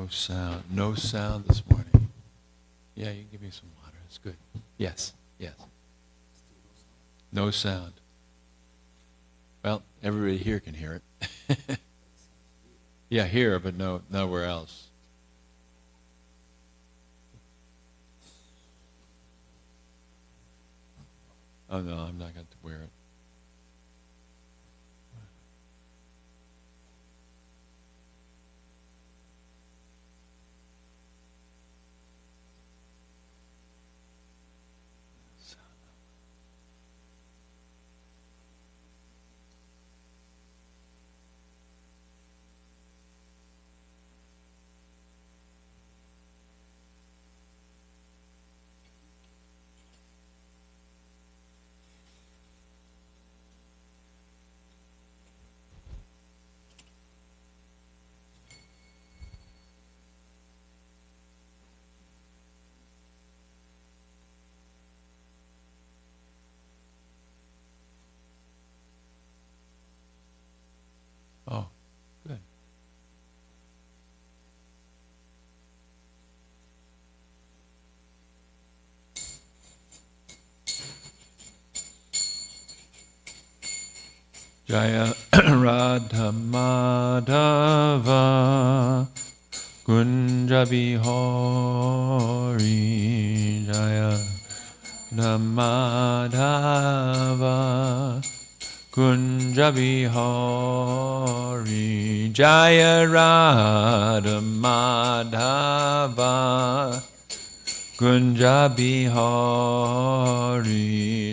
No sound. No sound this morning. Yeah, you can give me some water. It's good. Yes, yes. No sound. Well, everybody here can hear it. Yeah, here, but nowhere else. Oh no, I'm not going to wear it. Oh, good. Jaya Radha Madhava Kunja Bihari Jaya Madhava Kunja Bihari Jaya Radha Madhava Kunja Bihari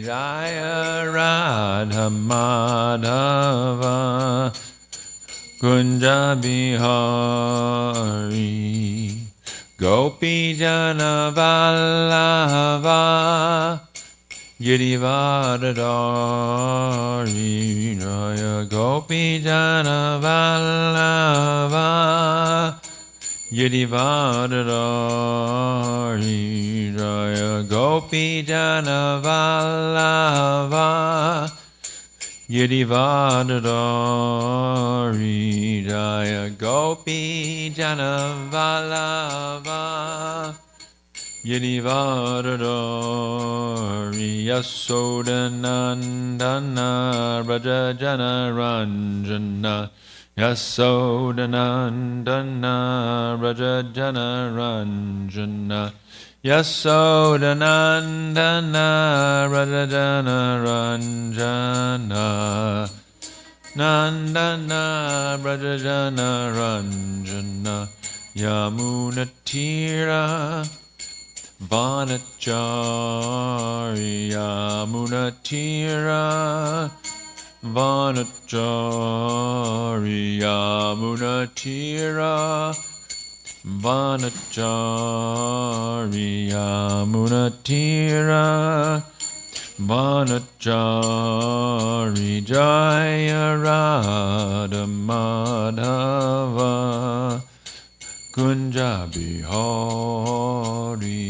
Jaya Radha Madhava Kunja Bihari Gopi Jana Vallabha Girivardhari Jaya Gopi Jana Vallabha Girivardhari Jaya Gopi Jana Vallabha Girivardhari Jaya Gopi Jana Vallabha Girivardhari Yasodanandana Braja Jana Ranjana Yasodanandana Braja Jana Ranjana Yasodanandana Braja Jana Ranjana Nandana Braja Jana Ranjana Yamunatira Vanachari Yamunatira Vanachari Yamunatira Vanachari Yamunatira Vanachari Jaya Radha Madhava Kunja Bihari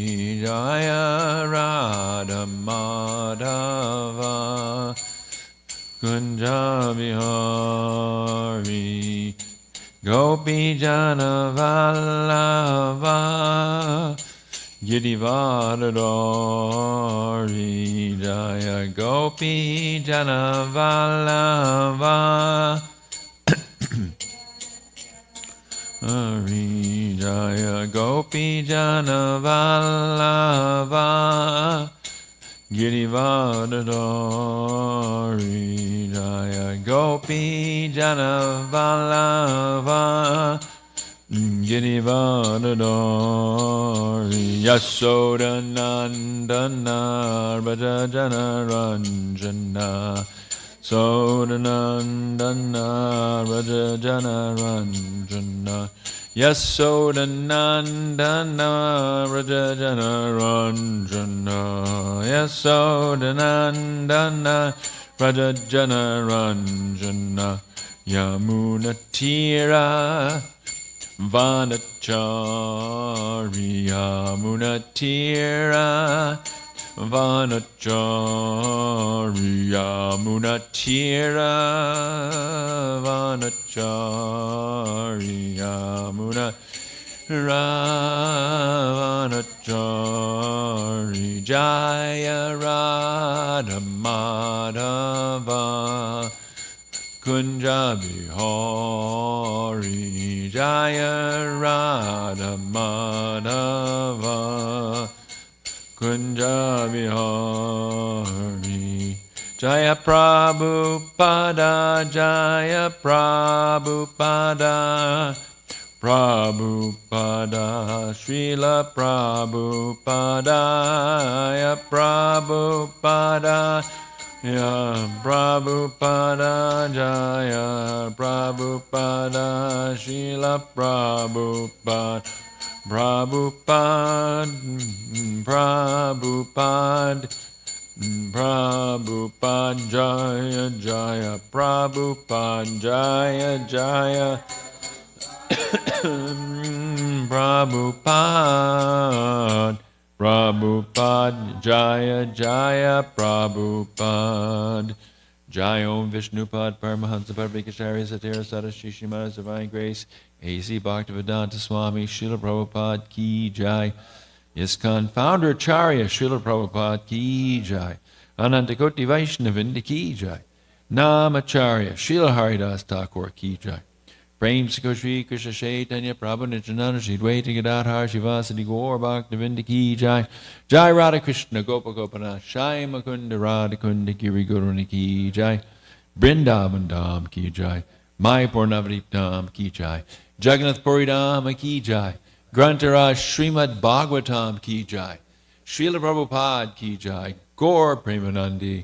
Jaya Radha Madhava Kunja Bihari Gopi Jana Vallabha Girivardhari Jaya Gopi Jana Vallabha Hari Jaya Gopi Jana Vallabha Girivardhari Jaya Gopi Jana Vallabha Girivardhari Yasodanandana Braja Jana Ranjana Sodanandana Braja Jana Ranjana Yasodanandana Braja Jana Ranjana Yasodanandana Braja Jana Ranjana Yamunatira Vanachari Yamunatira Vanachari Yamunatira Vanachari Yamunatira Ravanachari Jaya Radha Madhava Kunja Bihari Jaya Radha Madhava Kunja Bihari Jaya Prabhupada Jaya Prabhupada Prabhupada Srila Prabhupada Ya Prabhupada Ya Prabhupada Jaya Prabhupada Srila Prabhupada Prabhupada Prabhupada Prabhupada Jaya Jaya Prabhupada Jaya Jaya Prabhupada Prabhupada Jaya Jaya Prabhupada Jai Om Vishnupad Paramahansa Parvikacharya Satira Sada Shishimada's Divine Grace A.C. Bhaktivedanta Swami Srila Prabhupada Ki Jai ISKCON Founder Acharya Srila Prabhupada Ki Jai Anantakoti Vaishnavinda Ki Jai Namacharya Srila Haridas Thakur Ki Jai Prem Sikho Shri Krishna Chaitanya Prabhu Nityananda Shri Dvaita Gadadhar Shivasadi Gaur Bhaktivinda Ki Jai Jai Radha Krishna Gopa Gopanath Shai Makunda Radha Kunda Giri Guruni Ki Jai Vrindavan Dham Ki Jai Mayapur Navadip Dham Ki Jai Jagannath Puri Dham Ki Jai Grantaraj Srimad Bhagavatam Ki Jai Srila Prabhupada Ki Jai Gaur Premanandi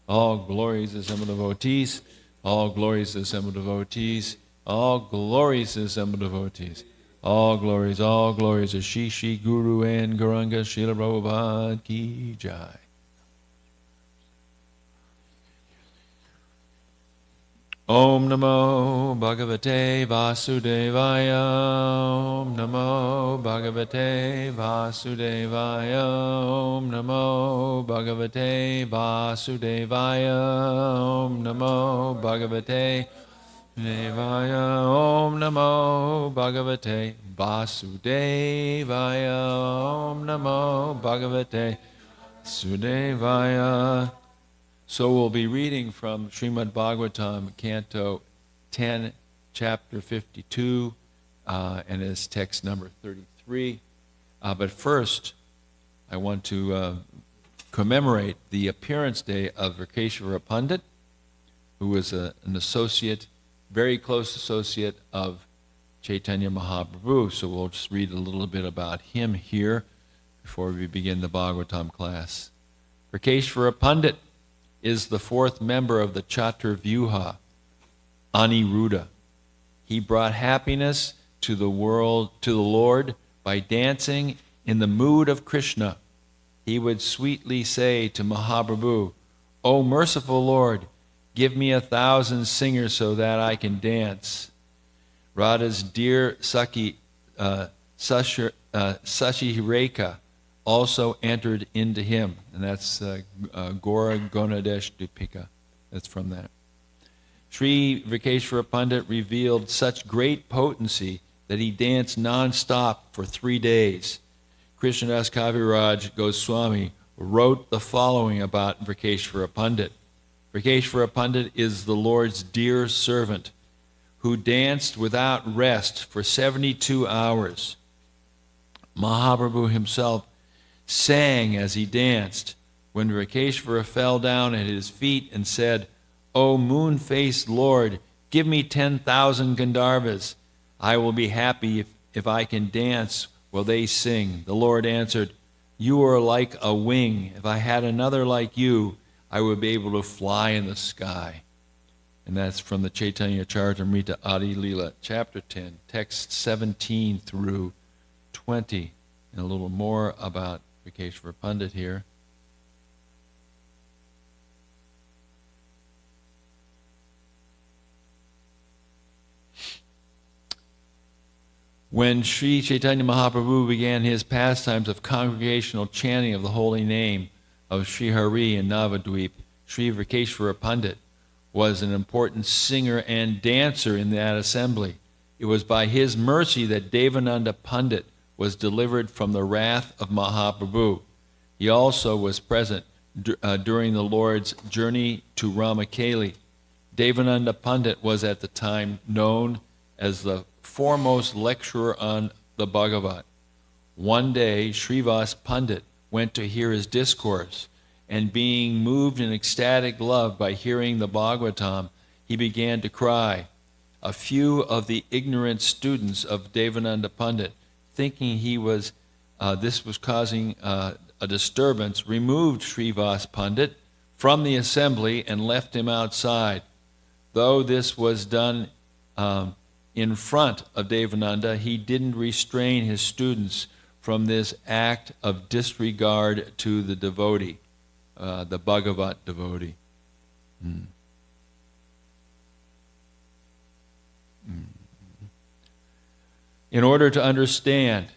All glories assembled devotees All glories assembled devotees All glories assembled devotees. All glories to Shri Shri Guru and Gauranga Srila Prabhupada Ki Jai. Om Namo Bhagavate Vasudevaya. Om Namo Bhagavate Vasudevaya. Om Namo Bhagavate Vasudevaya. Om Namo Bhagavate Devaya. Om Namo Bhagavate Vasudevaya. Om Namo Bhagavate Vasudevaya. So we'll be reading from Srimad Bhagavatam, Canto 10, Chapter 52, and it's text number 33. But first, I want to commemorate the appearance day of Virkeshvara Pandit, who was an associate, very close associate of Chaitanya Mahaprabhu. So we'll just read a little bit about him here before we begin the Bhagavatam class. Virkeshvara Pandit is the fourth member of the Chaturvyuha, Aniruddha. He brought happiness to the world, to the Lord, by dancing in the mood of Krishna. He would sweetly say to Mahaprabhu, "O merciful Lord, give me 1,000 singers so that I can dance." Radha's dear Sakhi, Sashireka, also entered into him. And that's Gora Gonadesh Dupika. That's from that. Sri Virkeshvara Pandit revealed such great potency that he danced non-stop for 3 days. Krishnadas Kaviraj Goswami wrote the following about Virkeshvara Pandit. Virkeshvara Pandit is the Lord's dear servant who danced without rest for 72 hours. Mahaprabhu himself sang as he danced. When Virkeshvara fell down at his feet and said, "O moon-faced Lord, give me 10,000 Gandharvas. I will be happy if I can dance while they sing." The Lord answered, "You are like a wing. If I had another like you, I would be able to fly in the sky." And that's from the Chaitanya Charitamrita Adi Leela, chapter 10, text 17 through 20. And a little more about Virkeshvara Pandit here. When Sri Chaitanya Mahaprabhu began his pastimes of congregational chanting of the holy name of Sri Hari in Navadvip, Sri Virkeshvara Pandit was an important singer and dancer in that assembly. It was by his mercy that Devananda Pandit was delivered from the wrath of Mahaprabhu. He also was present during the Lord's journey to Ramakeli. Devananda Pandit was at the time known as the foremost lecturer on the Bhagavat. One day, Srivas Pandit went to hear his discourse, and being moved in ecstatic love by hearing the Bhagavatam, he began to cry. A few of the ignorant students of Devananda Pandit, thinking this was causing a disturbance, removed Srivas Pandit from the assembly and left him outside. Though this was done in front of Devananda, he didn't restrain his students from this act of disregard to the devotee, the Bhagavat devotee. In order to understand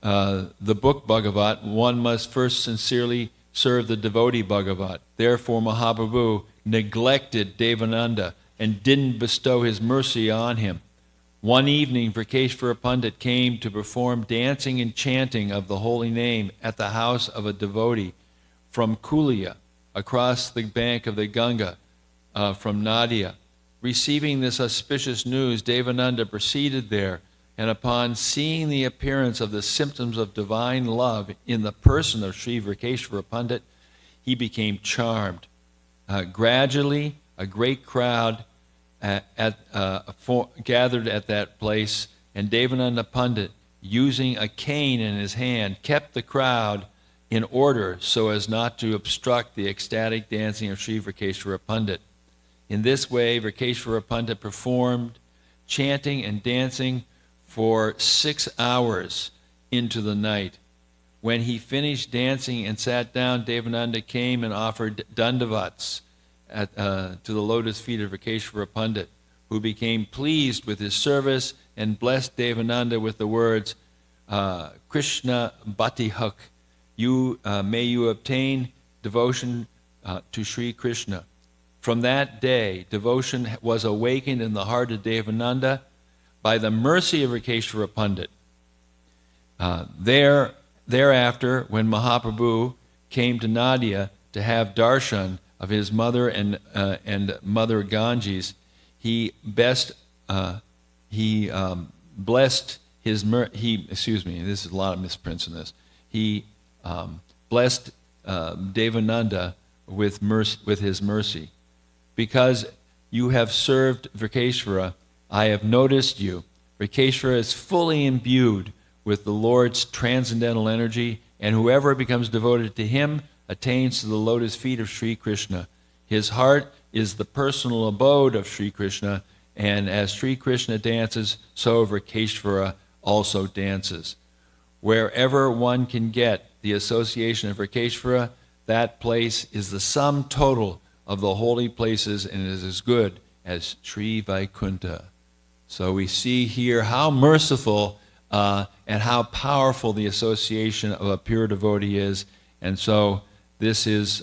the book Bhagavat, one must first sincerely serve the devotee Bhagavat. Therefore, Mahaprabhu neglected Devananda and didn't bestow his mercy on him. One evening, Virkeshvara Pandit came to perform dancing and chanting of the holy name at the house of a devotee from Kulia, across the bank of the Ganga, from Nadia. Receiving this auspicious news, Devananda proceeded there, and upon seeing the appearance of the symptoms of divine love in the person of Sri Virkeshvara Pandit, he became charmed. Gradually, a great crowd gathered at that place, and Devananda Pandit, using a cane in his hand, kept the crowd in order so as not to obstruct the ecstatic dancing of Sri Virkeshvara Pandit. In this way, Virkeshvara Pandit performed chanting and dancing for 6 hours into the night. When he finished dancing and sat down, Devananda came and offered dandavats to the lotus feet of Virkeshvara Pandit, who became pleased with his service and blessed Devananda with the words, Krishna Bhakti Huk, may you obtain devotion to Sri Krishna. From that day, devotion was awakened in the heart of Devananda by the mercy of Virkeshvara Pandit. Thereafter, when Mahaprabhu came to Nadia to have darshan of his mother and mother Ganges, he blessed his this is a lot of misprints in this. He blessed Devananda with his mercy. Because you have served Virkeshvara, I have noticed you. Virkeshvara is fully imbued with the Lord's transcendental energy, and whoever becomes devoted to him attains to the lotus feet of Sri Krishna. His heart is the personal abode of Sri Krishna, and as Sri Krishna dances, so Virkeshvara also dances. Wherever one can get the association of Virkeshvara, that place is the sum total of the holy places, and is as good as Sri Vaikuntha. So we see here how merciful and how powerful the association of a pure devotee is. And so this is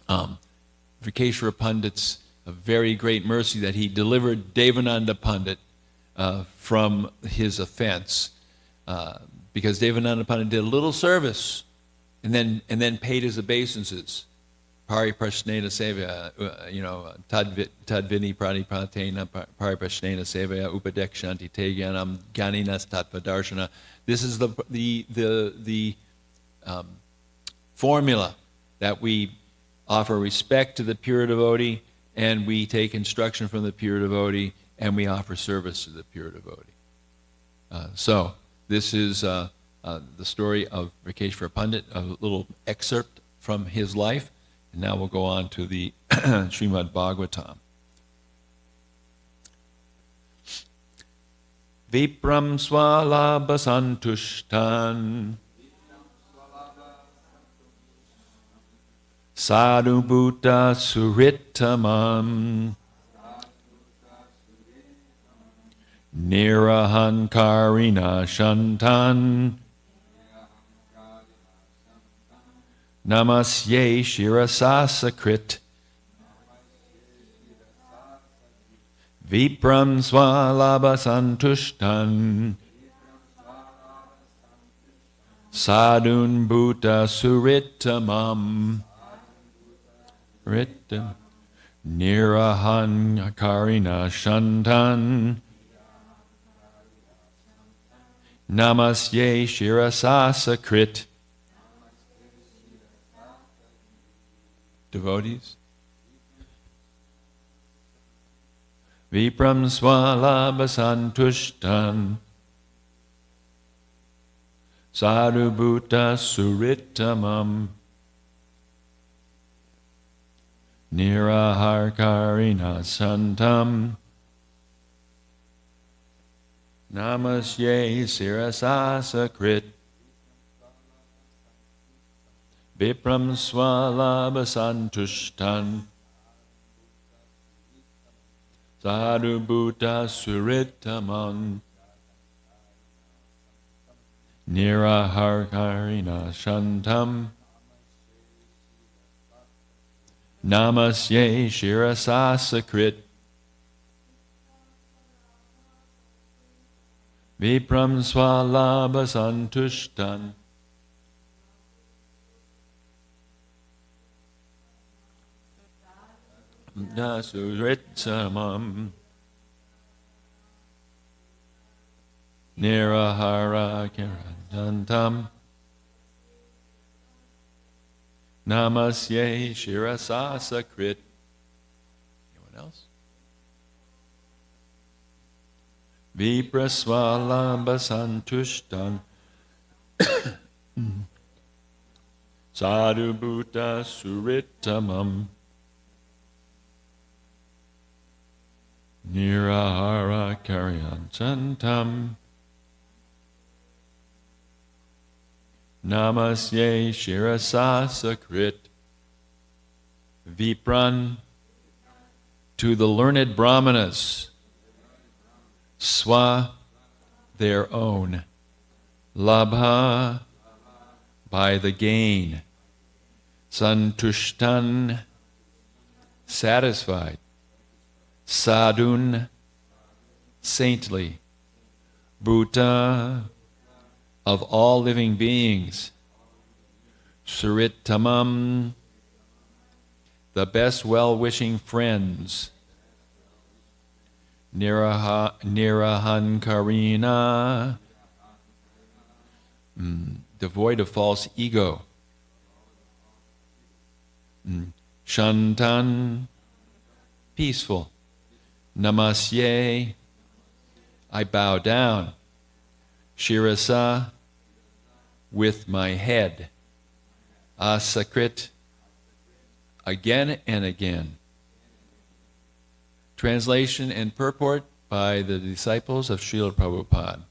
Virkeshvara Pandit's a very great mercy that he delivered Devananda Pandit from his offense, because Devananda Pandit did a little service and then paid his obeisances. Pariprashnena sevaya, tadvini pranipratena pariprashnena sevaya upadekshanti te gyanam ganinas tatvadarshana. This is the formula that we offer respect to the pure devotee, and we take instruction from the pure devotee, and we offer service to the pure devotee. So this is the story of Virkeshvara Pandit, a little excerpt from his life. And now we'll go on to the Srimad Bhagavatam. Vipram swalabha santushtan sadhu bhuta surittamam nirahankarina shantan Namasye Shirasasakrit Vipram swalabha santushtan sadun bhuta suritamam ritam nirahan karina shantan namasye shirasasakrit. Devotees, Vipram swalabha santushtan sadhu bhuta suritamam nirahar karina santam namasye sirasasakrit. Vipram swalabha santushtan sadhu bhuta suritamam niraharkarina shantam namasye shirasasakrit. Vipram swalabha santushtan Dasuritamam Nirahara Kirantantam Namasye Shirasasakrit. Anyone else? Vipraswalamba Santushtan Sadhu Bhuta Suritamam Nirahara Karyantantam Namasye Shirasasakrit. Vipran, to the learned brahmanas, swa, their own, labha, by the gain, santushtan, satisfied, sadhun, saintly, bhuta, of all living beings, suritamam, the best well-wishing friends, nirahankarina, devoid of false ego, shantan, peaceful, namasye, I bow down, shirasa, with my head, asakrit, again and again. Translation and purport by the disciples of Srila Prabhupada.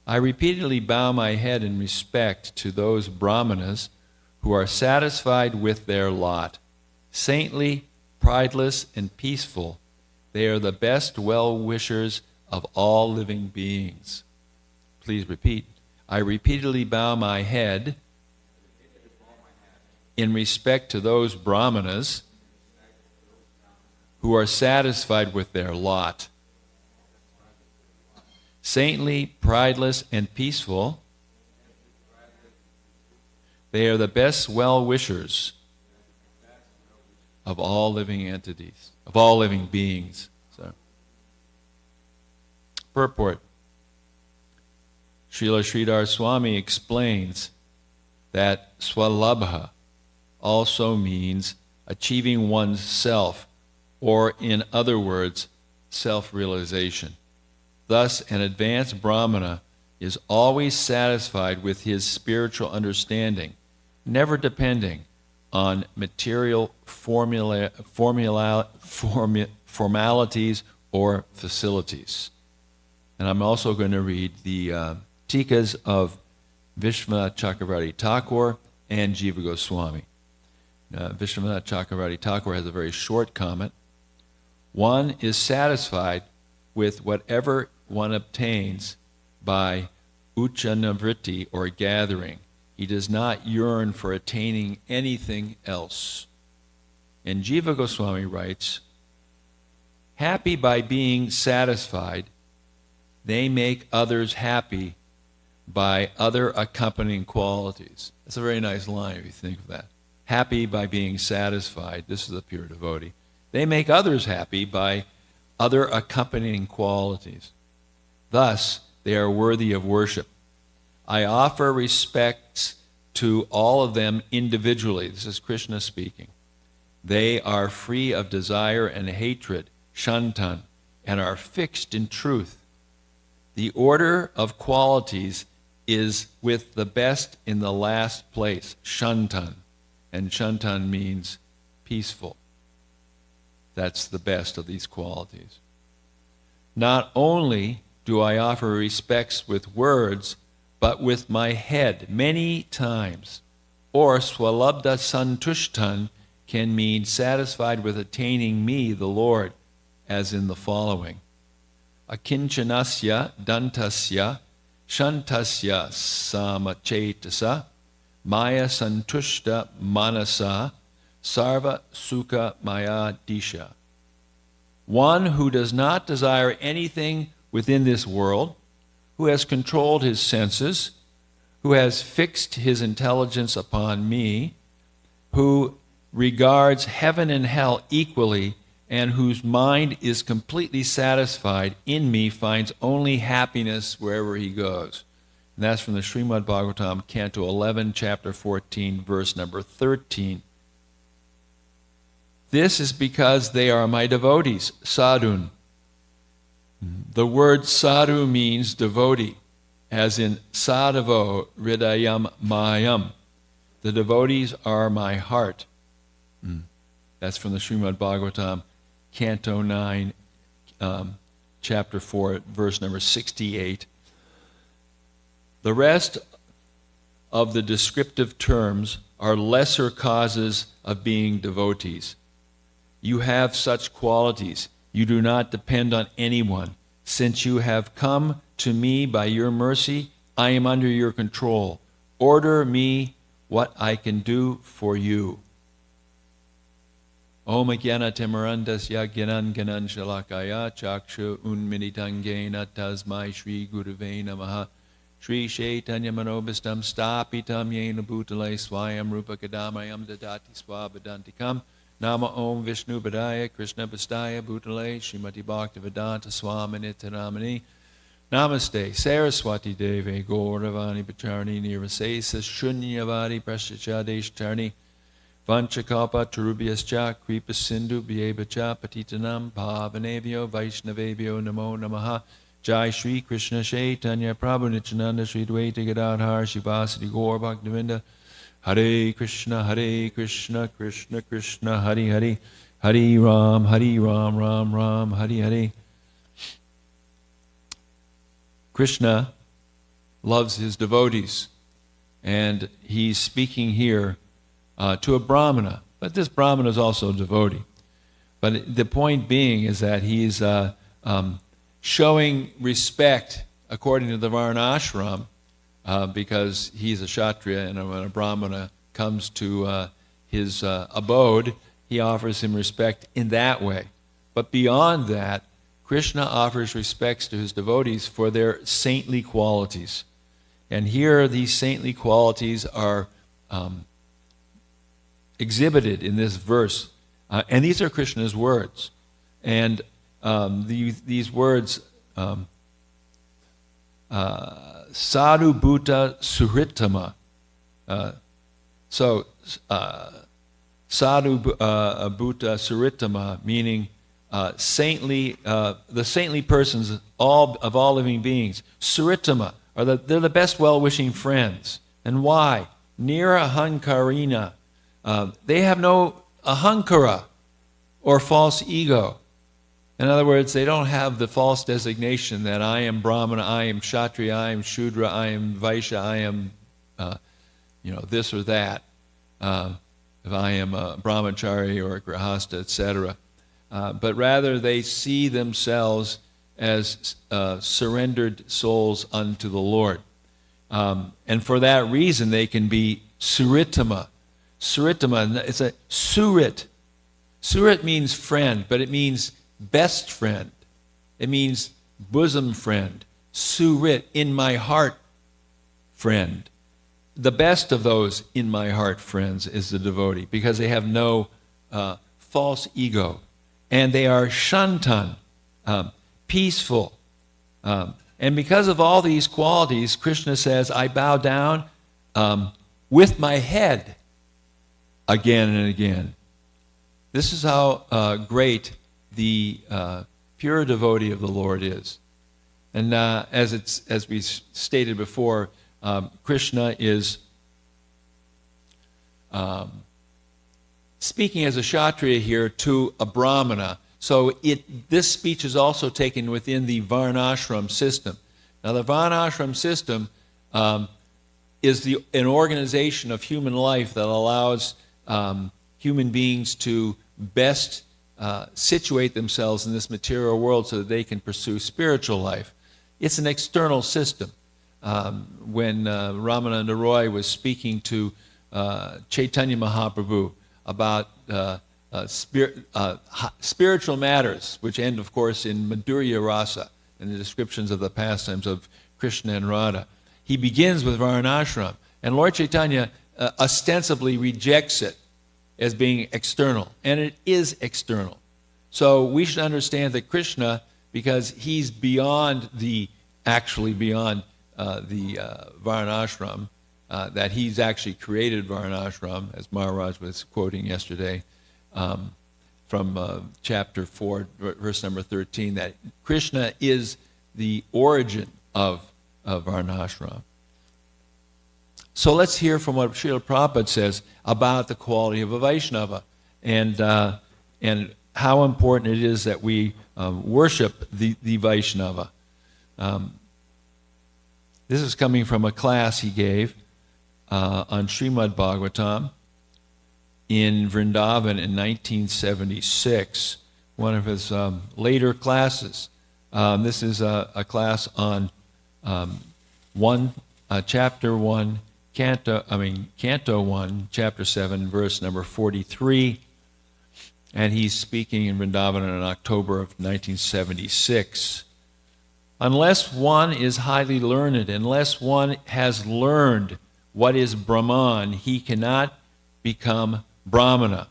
I repeatedly bow my head in respect to those brahmanas who are satisfied with their lot, saintly, prideless, and peaceful. They are the best well-wishers of all living beings. Please repeat. I repeatedly bow my head in respect to those brahmanas who are satisfied with their lot, saintly, prideless, and peaceful. They are the best well-wishers of all living entities, of all living beings. So, purport. Srila Sridhar Swami explains that swalabha also means achieving one's self, or in other words, self-realization. Thus, an advanced Brahmana is always satisfied with his spiritual understanding, never depending on material formalities or facilities. And I'm also going to read the Tikas of Vishwanath Chakravarti Thakur and Jiva Goswami. Vishwanath Chakravarti Thakur has a very short comment. One is satisfied with whatever one obtains by uchanavriti, or gathering. He does not yearn for attaining anything else. And Jiva Goswami writes, Happy by being satisfied, they make others happy by other accompanying qualities. That's a very nice line if you think of that. Happy by being satisfied. This is a pure devotee. They make others happy by other accompanying qualities. Thus, they are worthy of worship. I offer respects to all of them individually. This is Krishna speaking. They are free of desire and hatred, shantan, and are fixed in truth. The order of qualities is with the best in the last place, shantan. And shantan means peaceful. That's the best of these qualities. Not only do I offer respects with words, but with my head many times. Or swalabda santushtan can mean satisfied with attaining me, the Lord, as in the following. Akinchanasya dantasya shantasya samachetasa maya santushta manasa sarva sukha maya disha. One who does not desire anything within this world, who has controlled his senses, who has fixed his intelligence upon me, who regards heaven and hell equally, and whose mind is completely satisfied in me, finds only happiness wherever he goes. And that's from the Srimad Bhagavatam, Canto 11, Chapter 14, verse number 13. This is because they are my devotees, sadhun. The word sadhu means devotee, as in sadhavo hridayam mayam. The devotees are my heart. That's from the Srimad Bhagavatam, Canto 9, Chapter 4, verse number 68. The rest of the descriptive terms are lesser causes of being devotees. You have such qualities. You do not depend on anyone. Since you have come to me by your mercy, I am under your control. Order me what I can do for you. Om Jnana Timirandasya Gyanan Ganan Shalakaya Chakshu Unmiditangena Tasmai Shri Gurave Namaha Shri Chaitanya Manobhistam Stapitam Yena Bhutale Swayam Rupa Kadamayam Dadati Swabadantikam Nama Om Vishnu Padaya Krishna Pastaya Bhutale Srimati Bhaktivedanta Swaminitaramani Namaste Saraswati Deve Gauravani Pacharni Nirvasesa Shunyavadi Prashachadesh Tarni Vanchakalpa Tarubhyascha Kripa Sindhu Bhyevacha Patitanam Pavanevyo Vaishnavevyo Namo Namaha Jai Shri Krishna Chaitanya Prabhu Nityananda Shri Dvaita Gadadhar Shivasati Gaur Bhaktivinda Hare Krishna Krishna Krishna Hare Hare Hare Ram Ram Ram Hare Hare. Krishna loves his devotees, and he's speaking here to a brahmana, but this brahmana is also a devotee. But the point being is that he's showing respect according to the varnashram, because he's a kshatriya, and when a brahmana comes to his abode, he offers him respect in that way. But beyond that, Krishna offers respects to his devotees for their saintly qualities. And here these saintly qualities are exhibited in this verse. And these are Krishna's words. And these words, sadhu bhuta suhritama. Sadhu bhuta suhritama, meaning saintly, the saintly persons of all living beings. Suhritama, they're the best well-wishing friends. And why? Nira hankarina. They have no ahankara, or false ego. In other words, they don't have the false designation that I am Brahmana, I am Kshatriya, I am Shudra, I am Vaishya, I am, this or that. If I am a brahmachari or a grihastha, etc. But rather they see themselves as surrendered souls unto the Lord. And for that reason, they can be suritama. Suritama, it's a surit. Surit means friend, but it means best friend. It means bosom friend. Surit, in my heart, friend. The best of those in my heart friends is the devotee, because they have no false ego. And they are shantan, peaceful. And because of all these qualities, Krishna says, I bow down with my head again and again. This is how great the pure devotee of the Lord is. And as we stated before, Krishna is speaking as a Kshatriya here to a Brahmana. So this speech is also taken within the Varnashram system. Now the Varnashram system is an organization of human life that allows human beings to best situate themselves in this material world so that they can pursue spiritual life. It's an external system. When Ramananda Roy was speaking to Chaitanya Mahaprabhu about spiritual matters, which end, of course, in Madhurya Rasa, in the descriptions of the pastimes of Krishna and Radha, he begins with Varnashram. And Lord Chaitanya ostensibly rejects it as being external, and it is external. So we should understand that Krishna, because he's beyond the Varnashram, that he's actually created Varnashram, as Maharaj was quoting yesterday from chapter 4, verse number 13, that Krishna is the origin of Varnashram. So let's hear from what Srila Prabhupada says about the quality of a Vaishnava and how important it is that we worship the Vaishnava. This is coming from a class he gave on Srimad Bhagavatam in Vrindavan in 1976, one of his later classes. This is a class on chapter 1, Canto 1, chapter 7, verse number 43. And he's speaking in Vrindavan in October of 1976. Unless one is highly learned, unless one has learned what is Brahman, he cannot become Brahmana.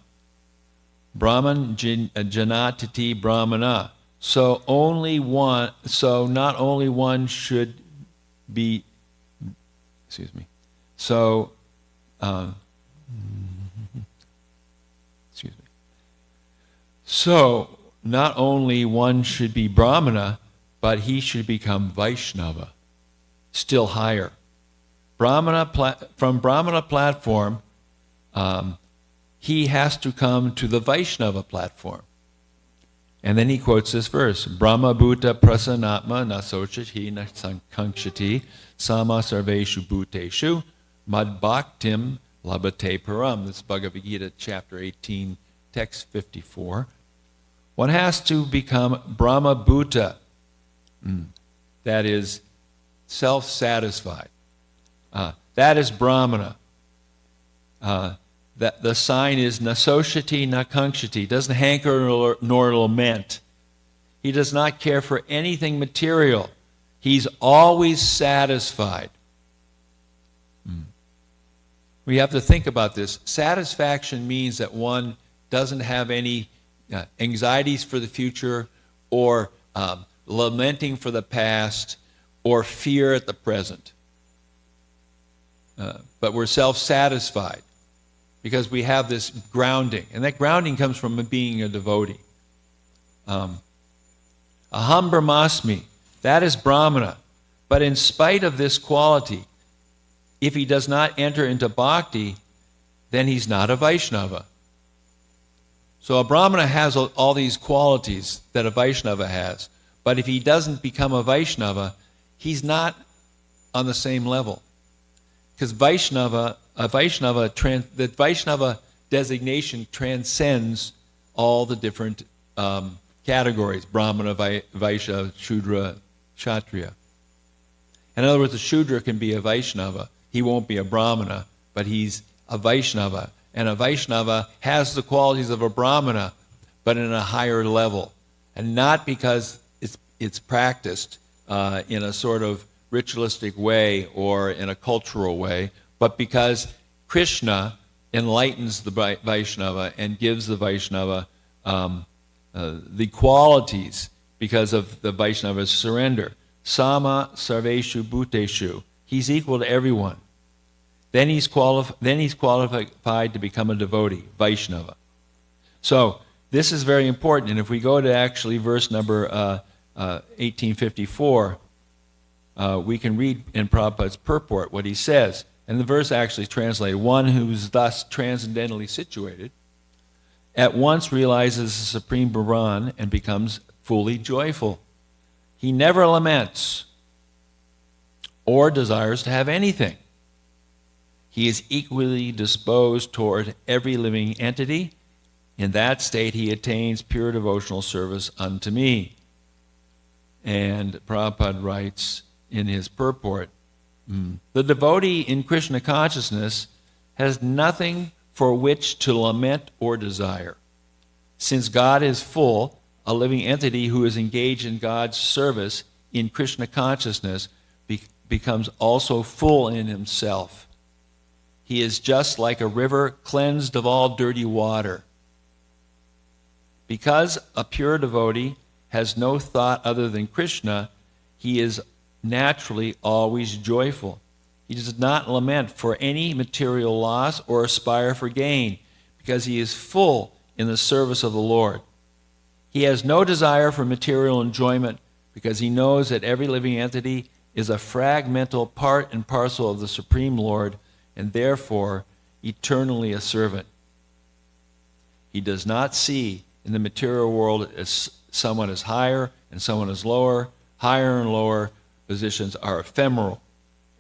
Brahman janatati Brahmana. So not only one should be, So not only one should be Brahmana, but he should become Vaishnava, still higher. From Brahmana platform, he has to come to the Vaishnava platform. And then he quotes this verse, Brahma Bhuta Prasanatma Nasochati Nasankshati Sama Sarveshu Bhuteshu Mad Bhaktim Labhate Param. This is Bhagavad Gita, chapter 18, text 54. One has to become Brahma Bhuta, that is self-satisfied. That is Brahmana. That the sign is Nasoshati Nakankshati, doesn't hanker nor lament. He does not care for anything material. He's always satisfied. We have to think about this. Satisfaction means that one doesn't have any anxieties for the future, or lamenting for the past, or fear at the present. But we're self-satisfied because we have this grounding. And that grounding comes from being a devotee. Aham Brahmasmi, that is Brahmana. But in spite of this quality, if he does not enter into bhakti, then he's not a Vaishnava. So a Brahmana has all these qualities that a Vaishnava has. But if he doesn't become a Vaishnava, he's not on the same level. Because the Vaishnava designation transcends all the different categories, Brahmana, Vaishya, Shudra, Kshatriya. In other words, a Shudra can be a Vaishnava. He won't be a Brahmana, but he's a Vaishnava. And a Vaishnava has the qualities of a Brahmana, but in a higher level. and not because it's practiced in a sort of ritualistic way or in a cultural way, but because Krishna enlightens the Vaishnava and gives the Vaishnava the qualities because of the Vaishnava's surrender. Sama sarveshu bhuteshu. He's equal to everyone. Then he's qualified to become a devotee, Vaishnava. So this is very important. And if we go to actually verse number 1854, we can read in Prabhupada's purport what he says. And the verse actually translated, one who's thus transcendently situated at once realizes the supreme Brahman and becomes fully joyful. He never laments or desires to have anything. He is equally disposed toward every living entity. In that state, he attains pure devotional service unto me. And Prabhupada writes in his purport, the devotee in Krishna consciousness has nothing for which to lament or desire. Since God is full, a living entity who is engaged in God's service in Krishna consciousness becomes also full in himself. He is just like a river cleansed of all dirty water. Because a pure devotee has no thought other than Krishna, he is naturally always joyful. He does not lament for any material loss or aspire for gain, because he is full in the service of the Lord. He has no desire for material enjoyment, because he knows that every living entity is a fragmental part and parcel of the Supreme Lord, and therefore eternally a servant. He does not see in the material world as someone is higher and someone is lower. Higher and lower positions are ephemeral,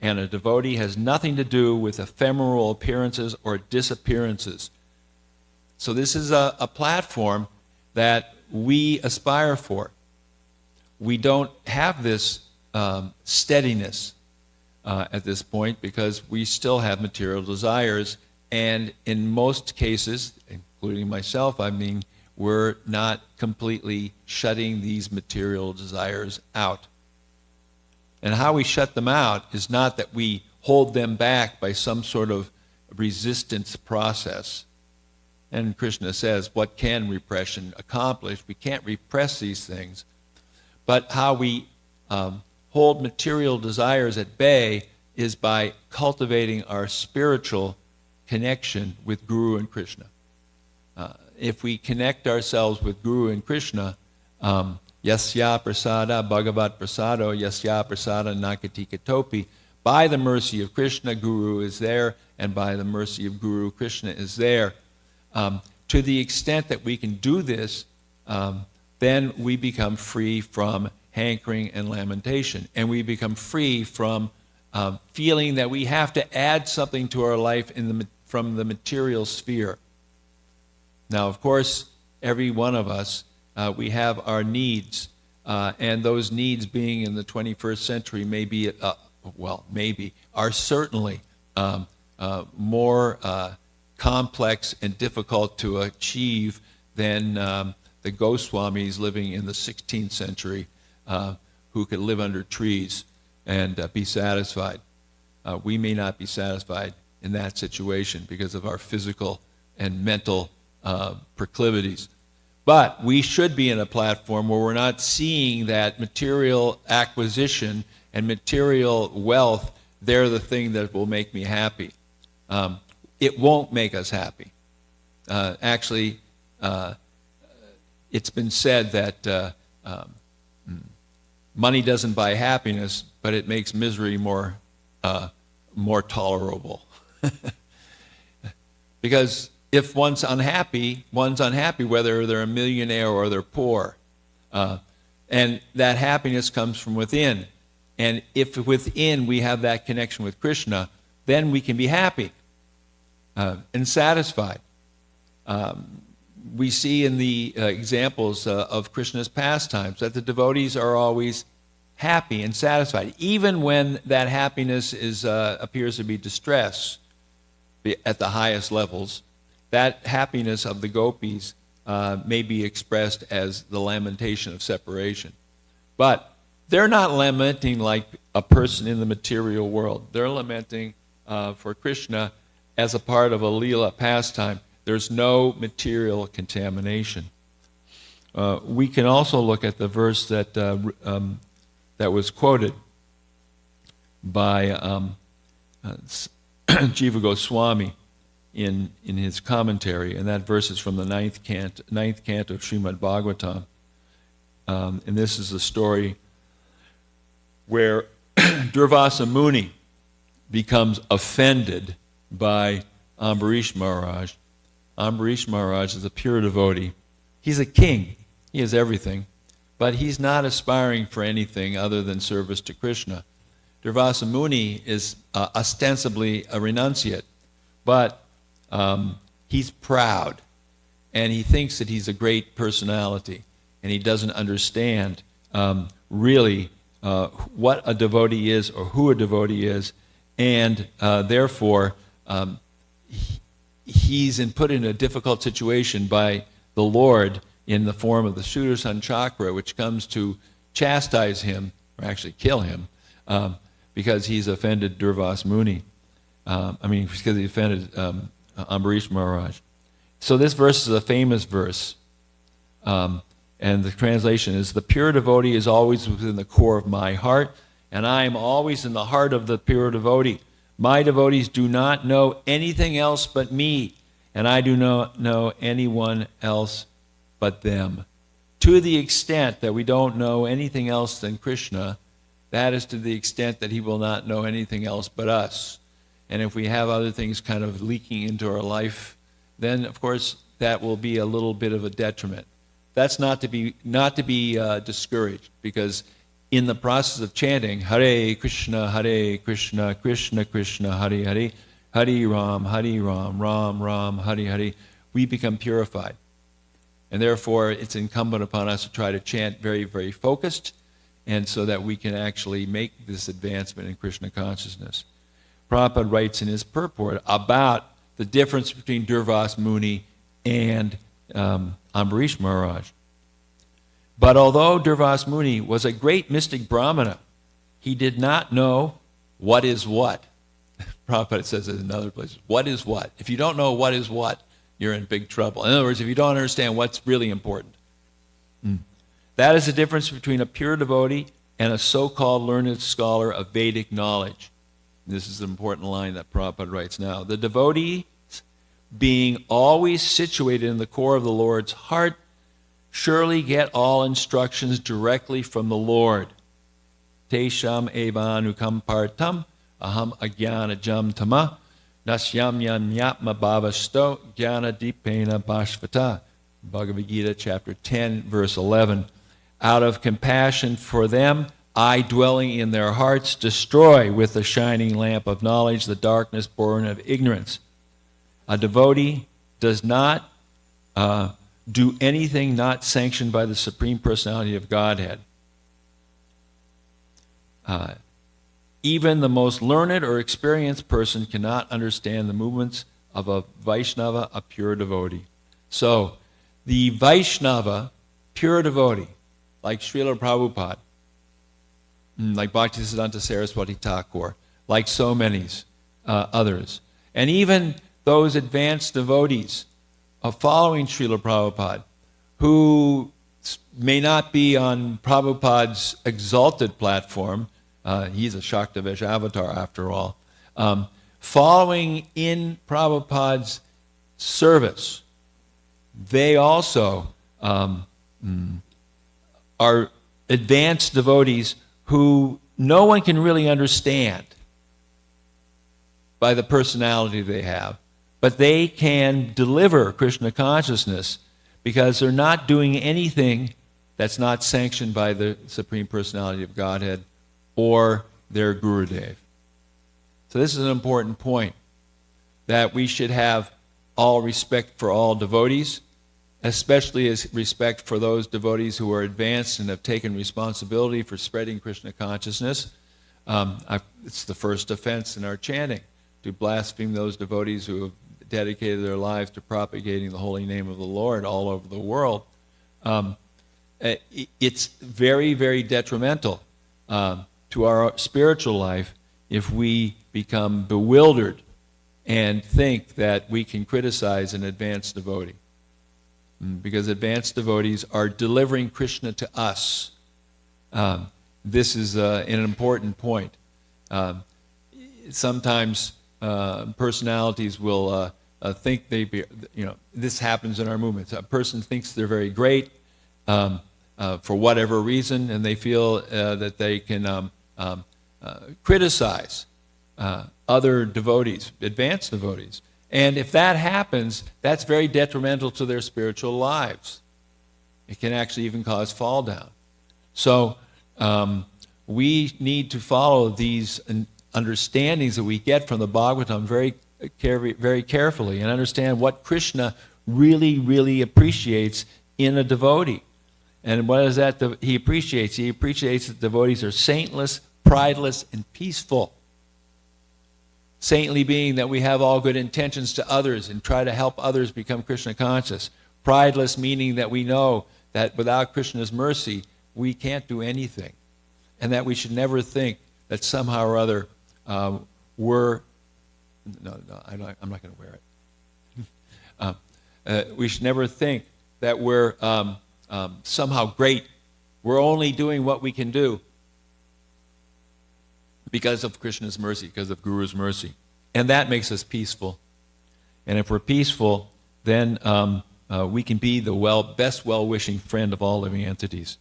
and a devotee has nothing to do with ephemeral appearances or disappearances. So this is a platform that we aspire for. We don't have this steadiness at this point because we still have material desires, and in most cases, including myself, I mean, we're not completely shutting these material desires out. And how we shut them out is not that we hold them back by some sort of resistance process. And Krishna says, what can repression accomplish? We can't repress these things. But how we hold material desires at bay is by cultivating our spiritual connection with Guru and Krishna. If we connect ourselves with Guru and Krishna, Yasya prasada bhagavat prasado yasya prasada nakatika topi. By the mercy of Krishna, Guru is there, and by the mercy of Guru, Krishna is there. To the extent that we can do this, then we become free from hankering and lamentation, and we become free from feeling that we have to add something to our life from the material sphere. Now, of course, every one of us, we have our needs, and those needs being in the 21st century are certainly more complex and difficult to achieve than the Goswamis living in the 16th century who could live under trees and be satisfied. We may not be satisfied in that situation because of our physical and mental proclivities. But we should be in a platform where we're not seeing that material acquisition and material wealth, they're the thing that will make me happy. It won't make us happy. Actually, it's been said that money doesn't buy happiness, but it makes misery more tolerable. Because if one's unhappy whether they're a millionaire or they're poor. And that happiness comes from within. And if within we have that connection with Krishna, then we can be happy and satisfied. We see in the examples of Krishna's pastimes that the devotees are always happy and satisfied, even when that happiness appears to be distress at the highest levels. That happiness of the gopis may be expressed as the lamentation of separation. But they're not lamenting like a person in the material world. They're lamenting for Krishna as a part of a Leela pastime. There's no material contamination. We can also look at the verse that was quoted by Jiva Goswami in his commentary, and that verse is from the ninth canto of Srimad Bhagavatam. And this is the story where Durvasa Muni becomes offended by Ambarish Maharaj. Ambarish Maharaj is a pure devotee. He's a king. He has everything. But he's not aspiring for anything other than service to Krishna. Durvasa Muni is ostensibly a renunciate, but he's proud, and he thinks that he's a great personality, and he doesn't understand really what a devotee is or who a devotee is, and therefore he's put in a difficult situation by the Lord in the form of the Sudarshan Chakra, which comes to chastise him, or actually kill him, because he's offended Durvasa Muni. Because he offended Ambarish Maharaj. So this verse is a famous verse, and the translation is, "The pure devotee is always within the core of my heart, and I am always in the heart of the pure devotee. My devotees do not know anything else but me, and I do not know anyone else but them." To the extent that we don't know anything else than Krishna, that is to the extent that he will not know anything else but us. And if we have other things kind of leaking into our life, then of course that will be a little bit of a detriment. That's not to be discouraged, because in the process of chanting Hare Krishna, Krishna Krishna, Hare Hare, Hare Ram, Ram Ram, Hare Hare, we become purified. And therefore it's incumbent upon us to try to chant very, very focused, and so that we can actually make this advancement in Krishna consciousness. Prabhupada writes in his purport about the difference between Durvasa Muni and Ambarish Maharaj. But although Durvasa Muni was a great mystic Brahmana, he did not know what is what. Prabhupada says in another place, what is what? If you don't know what is what, you're in big trouble. In other words, if you don't understand what's really important. That is the difference between a pure devotee and a so-called learned scholar of Vedic knowledge. This is an important line that Prabhupada writes now. The devotee, being always situated in the core of the Lord's heart, surely get all instructions directly from the Lord. Tesham evanukam partam aham ajnana jam tama nasyam yam yatma bhavasto jnana dipena bhashvata. Bhagavad Gita chapter 10 verse 11. Out of compassion for them, I, dwelling in their hearts, destroy with the shining lamp of knowledge the darkness born of ignorance. A devotee does not do anything not sanctioned by the Supreme Personality of Godhead. Even the most learned or experienced person cannot understand the movements of a Vaishnava, a pure devotee. So, the Vaishnava, pure devotee, like Srila Prabhupada, like Bhaktisiddhanta Saraswati Thakur, like so many others, and even those advanced devotees following Srila Prabhupada, who may not be on Prabhupada's exalted platform, he's a Shaktavesh avatar after all, following in Prabhupada's service, they also are advanced devotees who no one can really understand by the personality they have, but they can deliver Krishna consciousness because they're not doing anything that's not sanctioned by the Supreme Personality of Godhead or their Gurudev. So this is an important point, that we should have all respect for all devotees, especially as respect for those devotees who are advanced and have taken responsibility for spreading Krishna consciousness. It's the first offense in our chanting, to blaspheme those devotees who have dedicated their lives to propagating the holy name of the Lord all over the world, it's very, very detrimental to our spiritual life if we become bewildered and think that we can criticize an advanced devotee. Because advanced devotees are delivering Krishna to us. This is an important point. Sometimes personalities will think this happens in our movements. A person thinks they're very great for whatever reason, and they feel that they can criticize other devotees, advanced devotees. And if that happens, that's very detrimental to their spiritual lives. It can actually even cause fall down. So we need to follow these understandings that we get from the Bhagavatam very carefully and understand what Krishna really, really appreciates in a devotee. And what is that he appreciates? He appreciates that devotees are saintless, prideless, and peaceful. Saintly being that we have all good intentions to others and try to help others become Krishna conscious. Prideless meaning that we know that without Krishna's mercy, we can't do anything. And that we should never think that somehow or other I'm not going to wear it. We should never think that we're somehow great. We're only doing what we can do because of Krishna's mercy, because of Guru's mercy. And that makes us peaceful. And if we're peaceful, then we can be the best well-wishing friend of all living entities.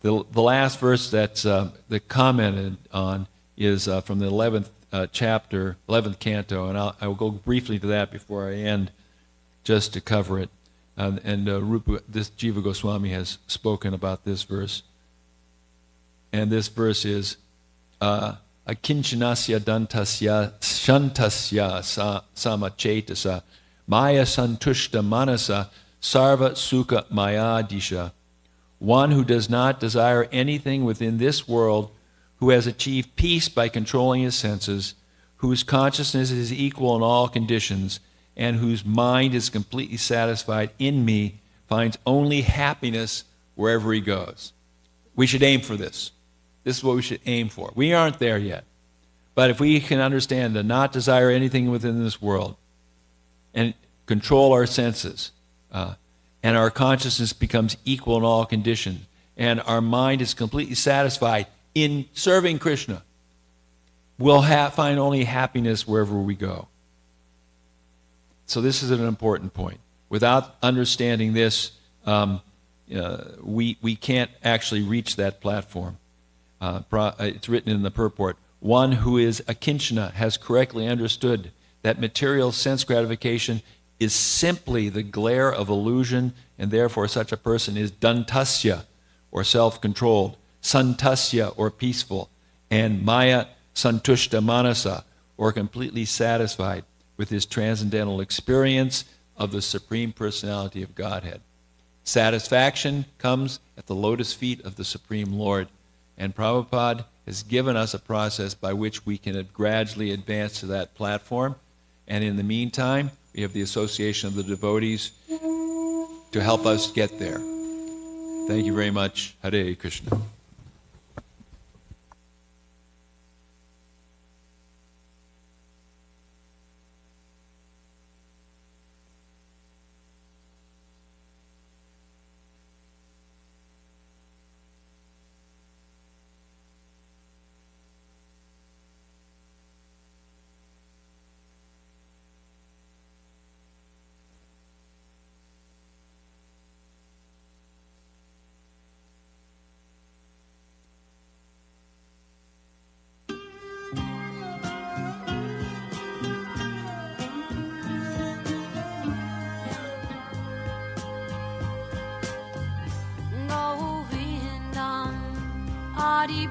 The last verse that's commented on is from the 11th chapter, 11th canto, and I will go briefly to that before I end, just to cover it. This Jiva Goswami has spoken about this verse. And this verse is, Akinchanasya dantasya shantasya samachetasa maya santushta manasa sarva sukha maya disha. One who does not desire anything within this world, who has achieved peace by controlling his senses, whose consciousness is equal in all conditions, and whose mind is completely satisfied in me, finds only happiness wherever he goes. We should aim for this. This is what we should aim for. We aren't there yet. But if we can understand to not desire anything within this world and control our senses, and our consciousness becomes equal in all conditions, and our mind is completely satisfied in serving Krishna, we'll find only happiness wherever we go. So this is an important point. Without understanding this, we can't actually reach that platform. It's written in the purport. One who is akinchana has correctly understood that material sense gratification is simply the glare of illusion, and therefore such a person is dantasya, or self-controlled, santasya, or peaceful, and maya santushta manasa, or completely satisfied with his transcendental experience of the Supreme Personality of Godhead. Satisfaction comes at the lotus feet of the Supreme Lord, and Prabhupada has given us a process by which we can gradually advance to that platform, and in the meantime, we have the association of the devotees to help us get there. Thank you very much. Hare Krishna.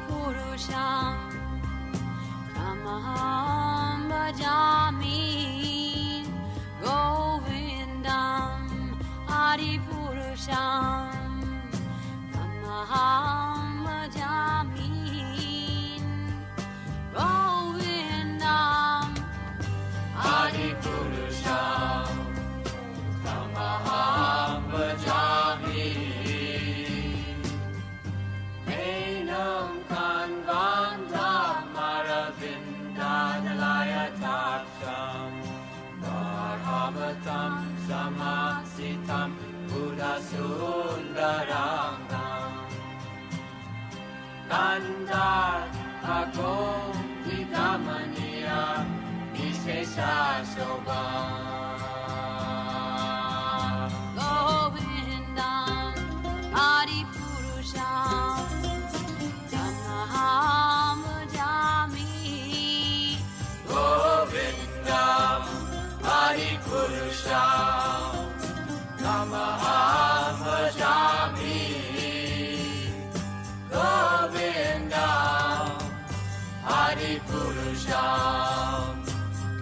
Purusham Tamaham Bhajami Govindam Adi Purusham Tamaham Bhajami Govindam Adi Purusham Govindam Adipurusham Tamaham Bhajami. Govindam Adipurusham Tamaham Bhajami. Govindam Adipurusham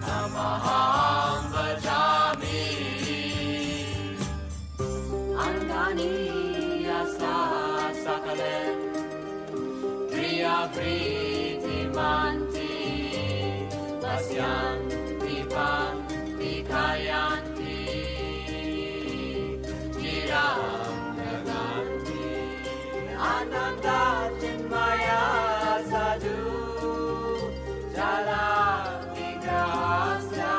Tamaham Bhajami. Angani Yasa Sakale Priya Priti Manti Pasyanti Panti Kayanti Chiram Naganti Ananda Chinmaya Sadhu Jala Vigrasya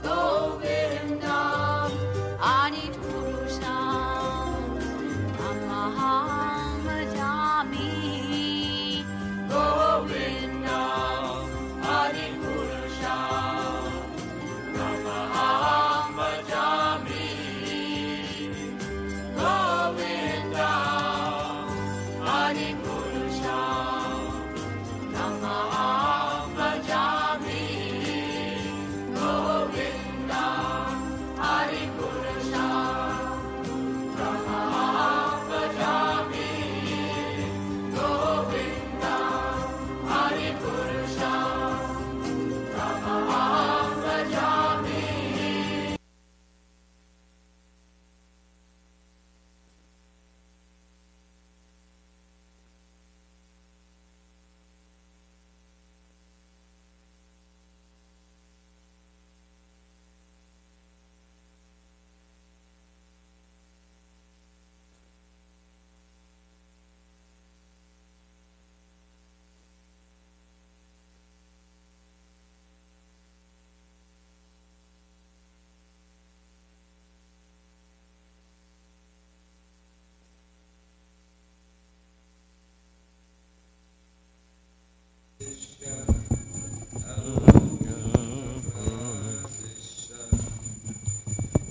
Govindam Adipurusham Tamaham Bhajami. Govindam Adipurusham Tamaham Bhajami. Govindam Adipurusham Tamaham Bhajami. Govindam Adipurusham Tamaham Bhajami. Govindam Adipurusham Tamaham Bhajami.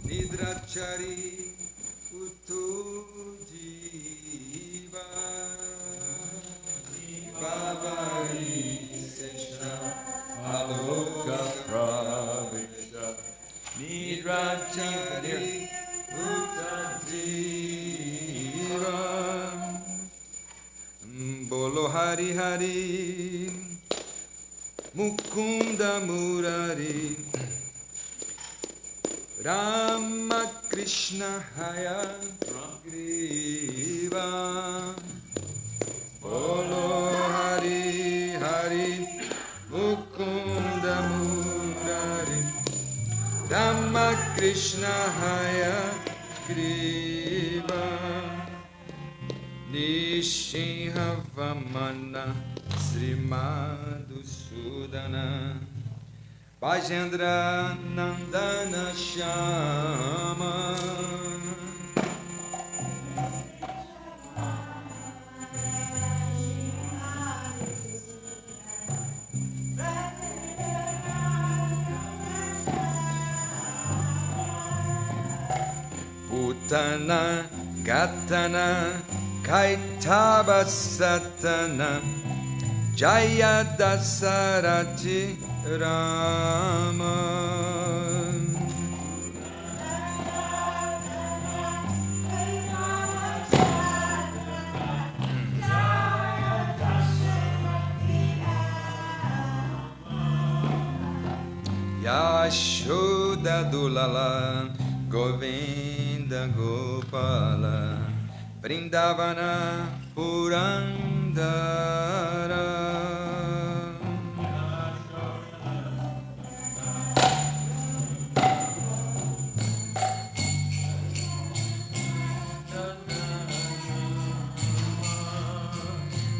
Nidrachari Utu Jiva Bavari Seshna Aloka Pravisha Nidrachari Utu Jiva Bolo Hari Hari Mukunda Murari Rama Krishna Haya Griva Bolo Hari Hari Mukunda Murari Rama Krishna Haya Griva Nishinha Vamana Srimadhusudana Bajendra Nandana Shama Putana Gatana Kaitaba Satana Jaya Dasarati Rama Yashoda Dulala Govinda Gopala Vrindavana Purandara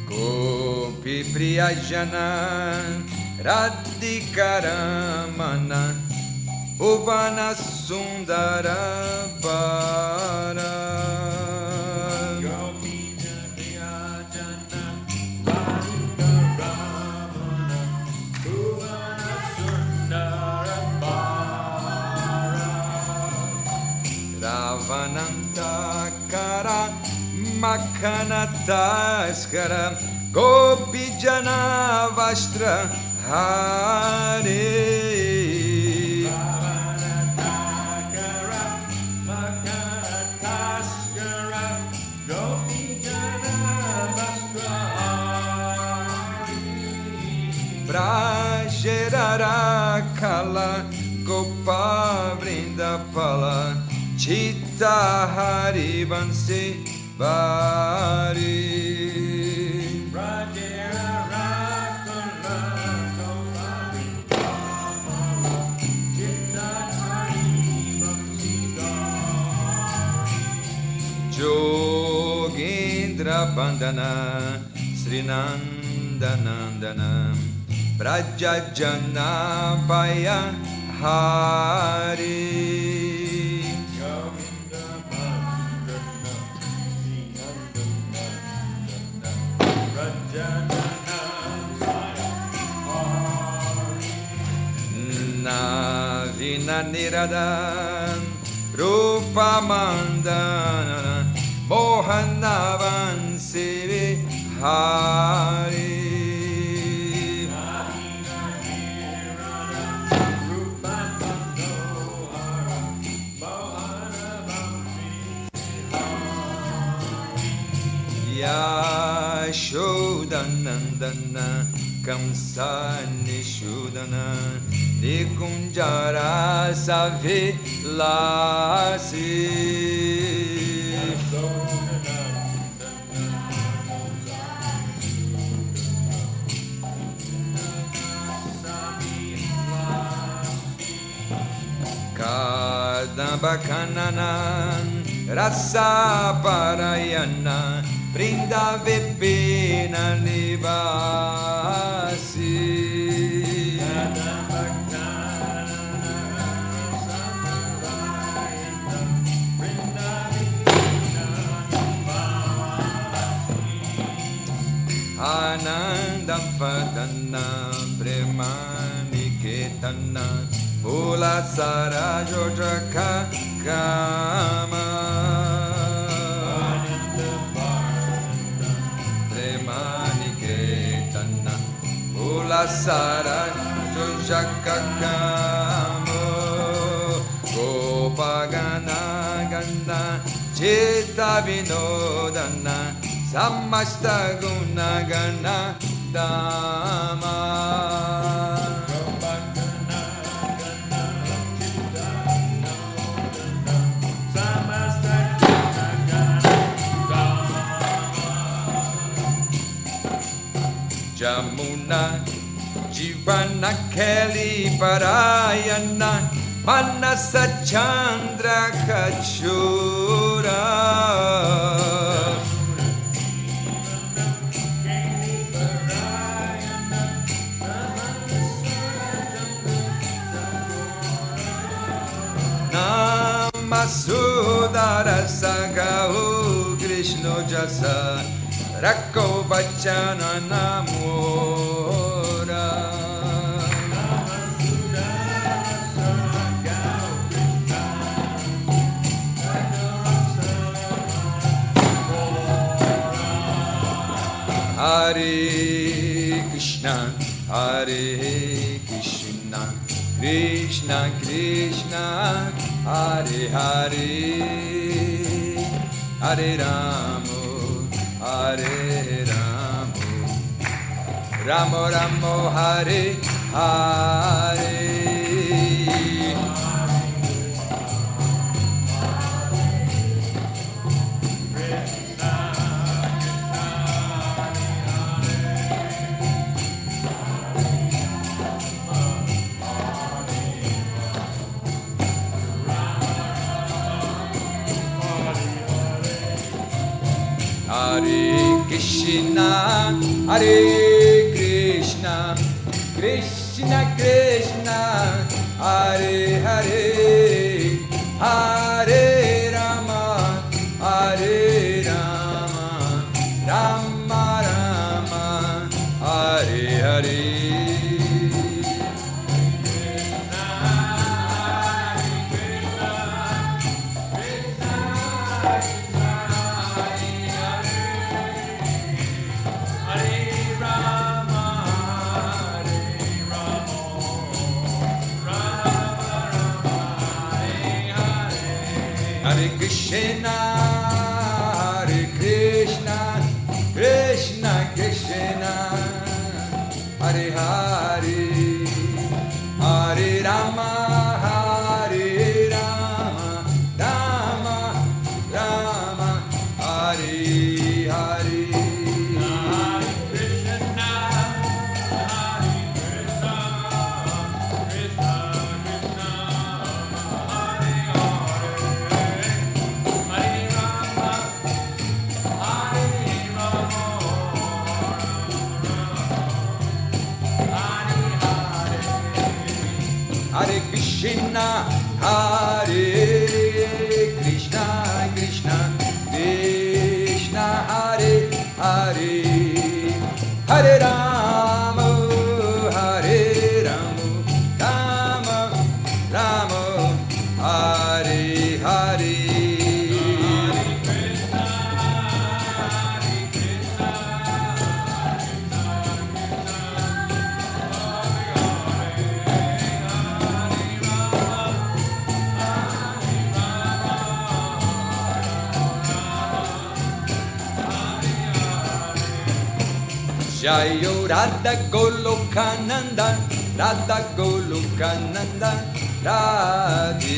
Gopi Priyajana Radhikaramana Bhuvana Sundara Bara Bhuvana Sundara Dantakara Makanataskara Gopijana Vastra Hare Brajerara Kala Gopa Vrindapala Chitta Hari Vansi Bari Jogendra Bandana Srinandanandana Brajajana Paya Hari Navina Niradan Rupa Mandana Mohanavan Sivi Hari Yashodanandana Kamsa Nishudana Nikunjara Savilasi Kadambakananan Rasa Parayana Vrindavipina Nivasi Anandam Padana Premaniketana Ulasara Jojaka Kama Premaniketana Ulasara Jojaka Kama Gopagana Gana Chitta Vinodana Samasta Gunagana Dama Jamuna Jivana Kelly Parayana Manasa Chandra Kachura Namasudara Sagau Krishna Jasa Rakko Bachana Namora Hare Krishna Hare Krishna Krishna Krishna Hare Hare Hare Rama Hare Rama Rama Rama Hare Hare Hare Krishna, Hare Krishna, Krishna Krishna, Hare Hare, Hare Rama, Hare Rama, Rama Rama, Hare Hare. Hare Krishna, Krishna Krishna, Hare Hare, Hare Rama, Rama Rama, Hare Hare. Hare Krishna, Hare Krishna, Krishna Krishna, Hare Hare, Hare Rama, Rama Rama, Hare Hare. Jayo Radha Goloka Nanda, Radha Goloka Nanda, Radhe.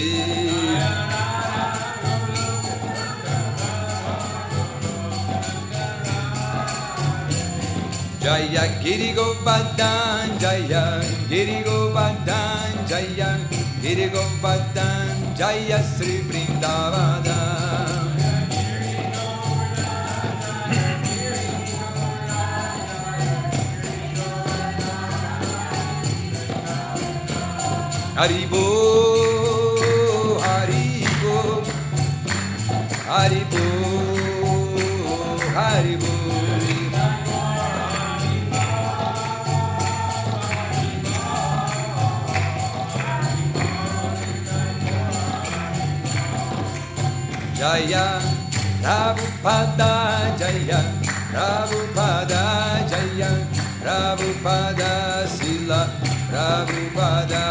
Jaya Giri Govardhan, Jaya Giri Govardhan, Jaya Giri Govardhan, Jaya Sri Vrindavana. Haribo, Haribo, Haribo, Haribo. Jaya Prabhupada, Jaya Prabhupada, Jaya Prabhupada, Sila Prabhupada.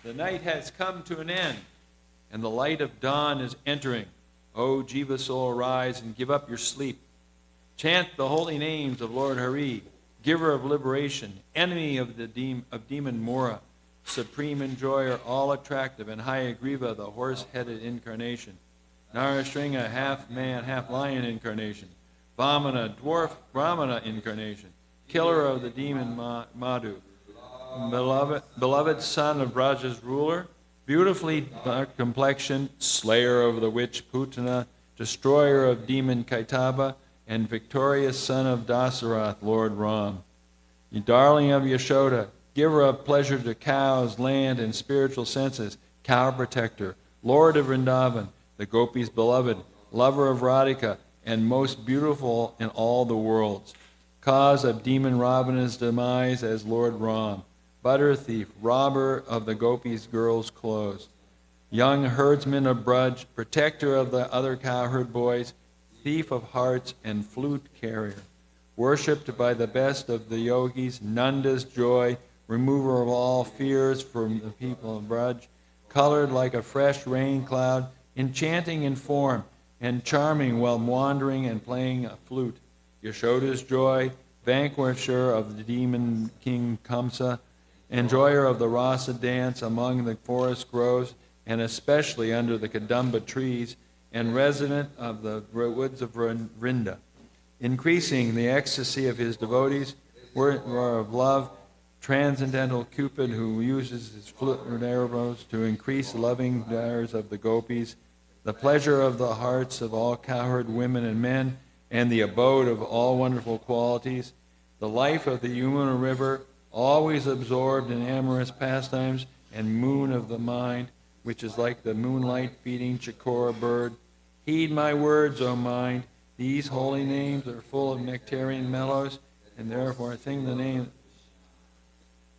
The night has come to an end, and the light of dawn is entering. O Jiva soul, arise and give up your sleep. Chant the holy names of Lord Hari, giver of liberation, enemy of the demon Mora, supreme enjoyer, all attractive, and Hayagriva, the horse-headed incarnation. Narasringa, half man, half lion incarnation. Vamana, dwarf Brahmana incarnation. Killer of the demon Madhu. Beloved son of Braja's ruler, beautifully dark complexion, slayer of the witch Putana, destroyer of demon Kaitaba, and victorious son of Dasarath, Lord Ram. You darling of Yashoda, giver of pleasure to cows, land, and spiritual senses, cow protector, Lord of Vrindavan, the gopis' beloved, lover of Radhika, and most beautiful in all the worlds, cause of demon Ravana's demise as Lord Ram, butter thief, robber of the gopis' girls' clothes, young herdsman of Braj, protector of the other cowherd boys, thief of hearts, and flute carrier, worshipped by the best of the yogis, Nanda's joy, remover of all fears from the people of Braj, colored like a fresh rain cloud, enchanting in form, and charming while wandering and playing a flute, Yashoda's joy, vanquisher of the demon king Kamsa, enjoyer of the rasa dance among the forest groves, and especially under the Kadamba trees, and resident of the woods of Vrinda, increasing the ecstasy of his devotees, were of love, transcendental Cupid who uses his flute and arrows to increase loving desires of the gopis, the pleasure of the hearts of all cowherd women and men, and the abode of all wonderful qualities, the life of the Yamuna River, always absorbed in amorous pastimes, and moon of the mind, which is like the moonlight feeding chikora bird. Heed my words, O mind. These holy names are full of nectarian mellows, and therefore sing the name.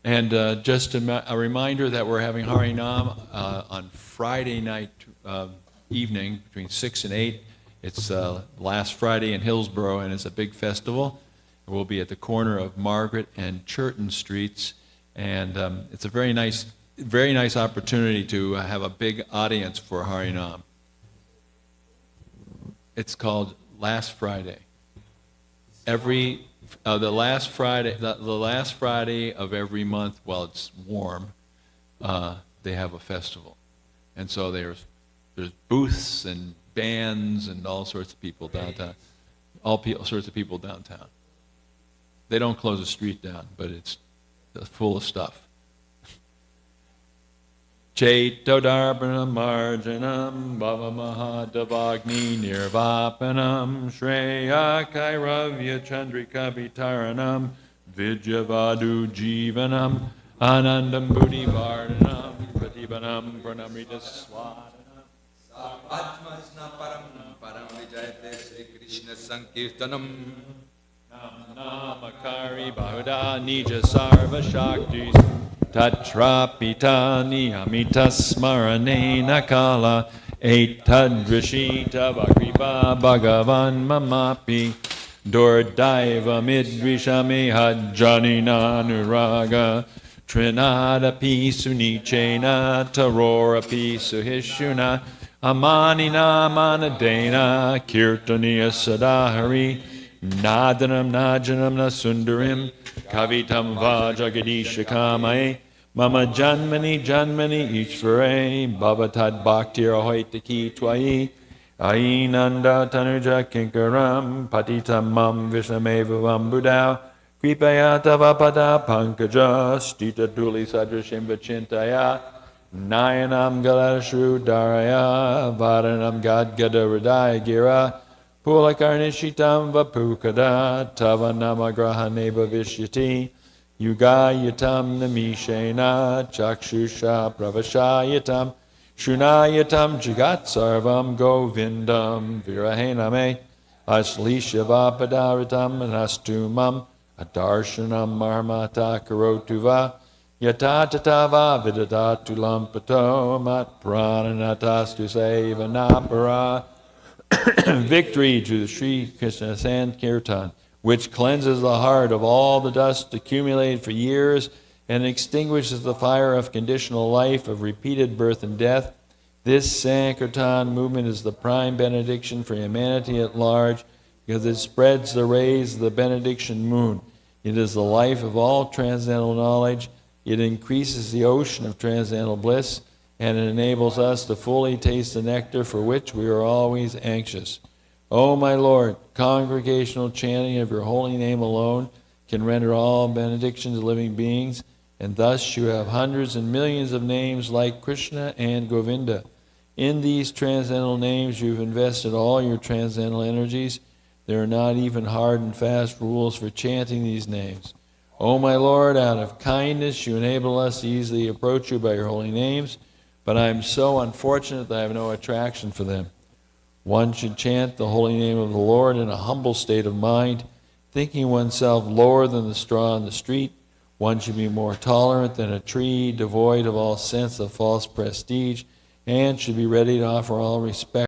And just a reminder that we're having Harinam on Friday night evening between 6 and 8. It's last Friday in Hillsborough, and it's a big festival. We'll be at the corner of Margaret and Churton Streets, and it's a very nice opportunity to have a big audience for Harinam. It's called Last Friday. The last Friday of every month, while it's warm, they have a festival, and so there's booths and bands and all sorts of people downtown. Sorts of people downtown. They don't close the street down, but it's full of stuff. Chaito darpanam marjanam bhava mahadavagni nirvapanam shreya kairavya chandrika vitaranam vidyavadu jivanam anandam buddhi vardhanam pratibanam pranamrita swadanam Atmasna param vijayate Sri Krishna Sankirtanam Namakari Bahuda Nija Sarva Shaktis Tatrapita Niyamita Smaranena Kala Etadrishita Vakripa Bhagavan Mamapi Dordaiva Midrishame Hajjanina Nuraga Trinadapi Sunichena Tarorapi Suhishuna Amanina Manadena Kirtaniya Sadahari Nadanam Najanam Nasundarim Kavitam Vajagadisha Kamae Mama Janmani Ishvare Bhavatad Bhaktir Ahoitaki Twai Ainanda Tanuja Kinkaram Patitam Mam Vishameva Vambudao Kripayata Vapada Pankaja Stita Duli Sadrashim Vachintaya Nayanam Galashu Daraya Varanam Gadgada Radaya Gira Pulakarnishitam Vapukada Tavanamagrahane Bhavishyati Yugayatam Namishena Chakshusha Pravashayatam Shunayatam Jagat Sarvam Govindam Virahename Ashlisha Vapadaritam Anastumam Adarshanam Marmata Karotuva Yatatatava Vidadatu Lampato Mat Prananatastu Sevanapara. Victory to the Sri Krishna Sankirtan, which cleanses the heart of all the dust accumulated for years and extinguishes the fire of conditional life, of repeated birth and death. This Sankirtan movement is the prime benediction for humanity at large because it spreads the rays of the benediction moon. It is the life of all transcendental knowledge. It increases the ocean of transcendental bliss, and it enables us to fully taste the nectar for which we are always anxious. O my Lord, congregational chanting of your holy name alone can render all benedictions to living beings, and thus you have hundreds and millions of names like Krishna and Govinda. In these transcendental names you've invested all your transcendental energies. There are not even hard and fast rules for chanting these names. O my Lord, out of kindness you enable us to easily approach you by your holy names, but I am so unfortunate that I have no attraction for them. One should chant the holy name of the Lord in a humble state of mind, thinking oneself lower than the straw on the street. One should be more tolerant than a tree, devoid of all sense of false prestige, and should be ready to offer all respect